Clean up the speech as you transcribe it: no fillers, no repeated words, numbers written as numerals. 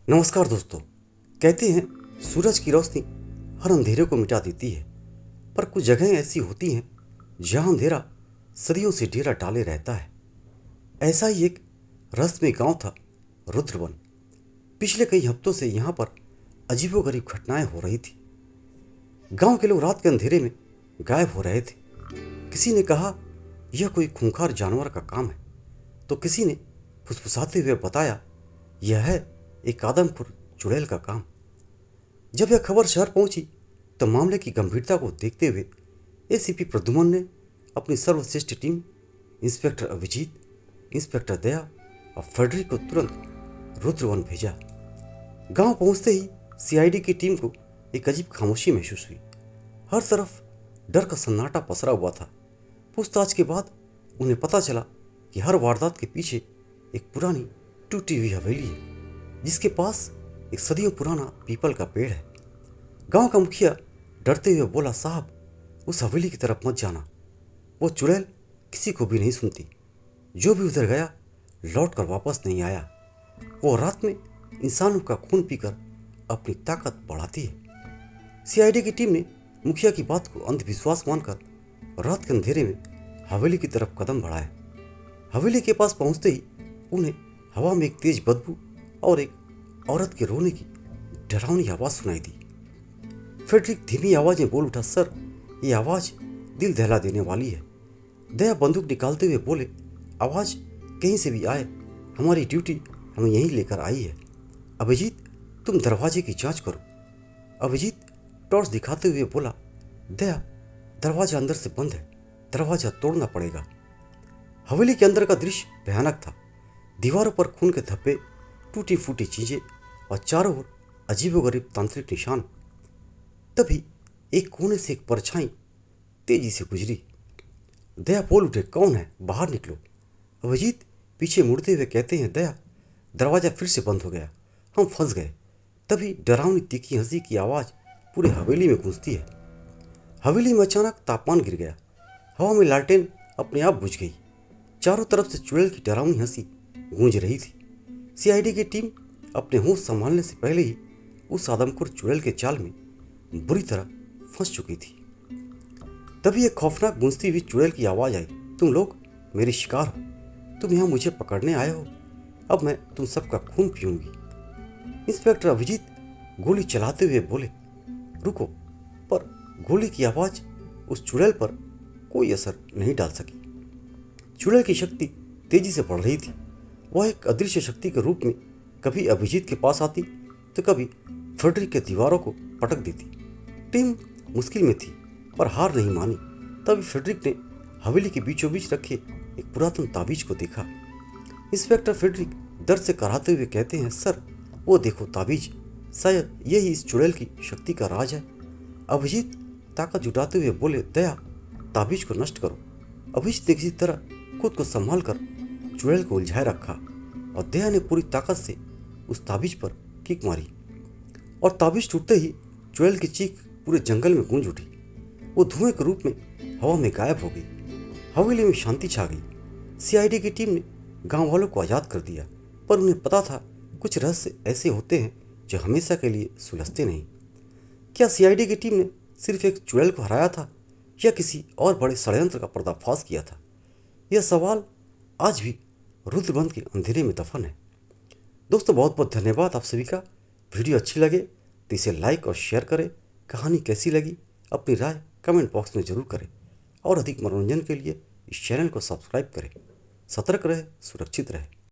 नमस्कार दोस्तों। कहते हैं सूरज की रोशनी हर अंधेरे को मिटा देती है, पर कुछ जगहें ऐसी होती हैं जहां अंधेरा सदियों से डेरा डाले रहता है। ऐसा ही एक रहस्यमय गांव था, रुद्रवन। पिछले कई हफ्तों से यहां पर अजीबोगरीब घटनाएं हो रही थी। गांव के लोग रात के अंधेरे में गायब हो रहे थे। किसी ने कहा यह कोई खूंखार जानवर का काम है, तो किसी ने फुसफुसाते हुए बताया यह है एक आदमखोर चुड़ैल का काम। जब यह खबर शहर पहुंची तो मामले की गंभीरता को देखते हुए एसीपी प्रद्युमन ने अपनी सर्वश्रेष्ठ टीम इंस्पेक्टर अभिजीत, इंस्पेक्टर दया और फेडरिक को तुरंत रुद्रवन भेजा। गांव पहुंचते ही सीआईडी की टीम को एक अजीब खामोशी महसूस हुई। हर तरफ डर का सन्नाटा पसरा हुआ था। पूछताछ के बाद उन्हें पता चला कि हर वारदात के पीछे एक पुरानी टूटी हुई हवेली है, जिसके पास एक सदियों पुराना पीपल का पेड़ है। गांव का मुखिया डरते हुए बोला, साहब उस हवेली की तरफ मत जाना, वो चुड़ैल किसी को भी नहीं सुनती। जो भी उधर गया लौट कर वापस नहीं आया। वो रात में इंसानों का खून पीकर अपनी ताकत बढ़ाती है। सीआईडी की टीम ने मुखिया की बात को अंधविश्वास मानकर रात के अंधेरे में हवेली की तरफ कदम बढ़ाया। हवेली के पास पहुंचते ही उन्हें हवा में एक तेज बदबू और एक औरत के रोने की डरावनी आवाज सुनाई दी। फेडरिक धीमी आवाज में बोल उठा, सर ये आवाज दिल दहला देने वाली है। दया बंदूक निकालते हुए बोले, आवाज कहीं से भी आए, हमारी ड्यूटी हमें यहीं लेकर आई है। अभिजीत तुम दरवाजे की जांच करो। अभिजीत टॉर्च दिखाते हुए बोला, दया दरवाजा अंदर से बंद है, दरवाजा तोड़ना पड़ेगा। हवेली के अंदर का दृश्य भयानक था। दीवारों पर खून के धब्बे, टूटी फूटी चीजें और चारों ओर अजीबोगरीब तांत्रिक निशान। तभी एक कोने से एक परछाई तेजी से गुजरी। दया बोल उठे, कौन है, बाहर निकलो। अभिजीत पीछे मुड़ते हुए कहते हैं, दया दरवाजा फिर से बंद हो गया, हम फंस गए। तभी डरावनी तीखी हंसी की आवाज पूरे हवेली में गूंजती है। हवेली में अचानक तापमान गिर गया। हवा में लालटेन अपने आप बुझ गई। चारों तरफ से चुड़ैल की डरावनी हंसी गूंज रही थी। सीआईडी की टीम अपने होश संभालने से पहले ही उस आदमखोर चुड़ैल के जाल में बुरी तरह फंस चुकी थी। तभी एक खौफनाक गूंजती हुई चुड़ैल की आवाज आई, तुम लोग मेरे शिकार हो, तुम यहाँ मुझे पकड़ने आए हो, अब मैं तुम सबका खून पीऊंगी। इंस्पेक्टर अभिजीत गोली चलाते हुए बोले, रुको, पर गोली की आवाज उस चुड़ैल पर कोई असर नहीं डाल सकी। चुड़ैल की शक्ति तेजी से बढ़ रही थी। वह एक अदृश्य शक्ति के रूप में कभी अभिजीत के पास आती तो कभी फेडरिक के दीवारों को पटक देती। टीम मुश्किल में थी पर हार नहीं मानी। तभी फेडरिक ने हवेली के बीचों बीच रखे एक पुरातन ताबीज को देखा। इंस्पेक्टर फेडरिक दर्द से कराहते हुए कहते हैं, सर वो देखो ताबीज, शायद यही इस चुड़ैल की शक्ति का राज है। अभिजीत ताकत जुटाते हुए बोले, दया ताबीज को नष्ट करो। अभिजीत ने किसी तरह खुद को संभाल कर चुड़ैल को उलझाए रखा और दया ने पूरी ताकत से उस ताबीज पर किक मारी और ताबीज टूटते ही चुड़ैल की चीख पूरे जंगल में गूंज उठी। वो धुएं के रूप में हवा में गायब हो गई। हवेली में शांति छा गई। सीआईडी की टीम ने गांव वालों को आज़ाद कर दिया, पर उन्हें पता था कुछ रहस्य ऐसे होते हैं जो हमेशा के लिए सुलझते नहीं। क्या सीआईडी की टीम ने सिर्फ एक चुड़ैल को हराया था या किसी और बड़े षड्यंत्र का पर्दाफाश किया था? यह सवाल आज भी रुद्रबंद के अंधेरे में दफन है। दोस्तों बहुत बहुत धन्यवाद आप सभी का। वीडियो अच्छी लगे तो इसे लाइक और शेयर करें। कहानी कैसी लगी अपनी राय कमेंट बॉक्स में ज़रूर करें और अधिक मनोरंजन के लिए इस चैनल को सब्सक्राइब करें। सतर्क रहे, सुरक्षित रहे।